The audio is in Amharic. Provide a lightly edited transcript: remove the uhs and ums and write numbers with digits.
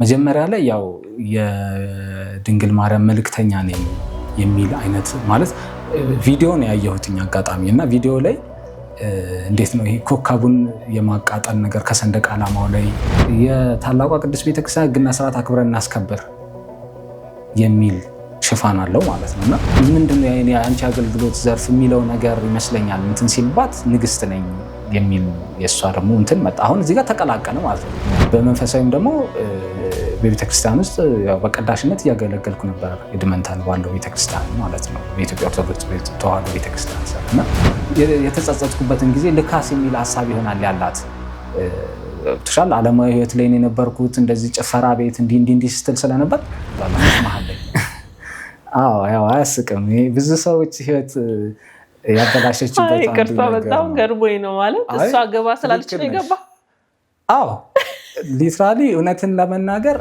መጀመሪያ ላይ ያው የድንግል ማርያም መልእክተኛ ነኝ የሚል አይነት ማለት ቪዲዮ ነው ያየሁትኝ አጋጣሚ እና ቪዲዮ ላይ እንዴት ነው ይሄ ኮከቡን የማቃጠል ነገር ከሰንደቅ ዓላማው ላይ የታላቋ ቅድስት ቤተክርስቲያን ሕግና ስርዓት አክብረን እናስከብር የሚል ሽፋን አለው ማለት ነው። እና ምንድነው የአንቺ አገልግሎት ዘርፍ የሚለው ነገር ይመስለኛል እንትን ሲልባት ንግስት ነኝ የሚል የእሷ ደግሞ እንትን መጣ። አሁን እዚህ ጋር ተቀላቀለ ማለት ነው። በመንፈሳዊም ደግሞ በቤተክርስቲያን ውስጥ በቀዳሽነት እያገለገልኩ ነበር። የድመንታን ባለው ቤተክርስቲያን ማለት ነው፣ በኢትዮጵያ ኦርቶዶክስ ተዋሕዶ ቤተክርስቲያን እና የተጸጸትኩበትን ጊዜ ልካስ የሚል ሀሳብ ይሆናል ያላት ተሻለ ዓለማዊ ህይወት ላይ የነበርኩት እንደዚህ ጭፈራ ቤት እንዲህ ስትል ስለነበር መሀል ላይ ያው አያስቅም። ብዙ ሰዎች ህይወት ያበላሸችበት ይቅርታ በጣም ገርሞኝ ነው ማለት እሷ ገባ ስላለች ነው የገባ። ሊትራሊ እውነትን ለመናገር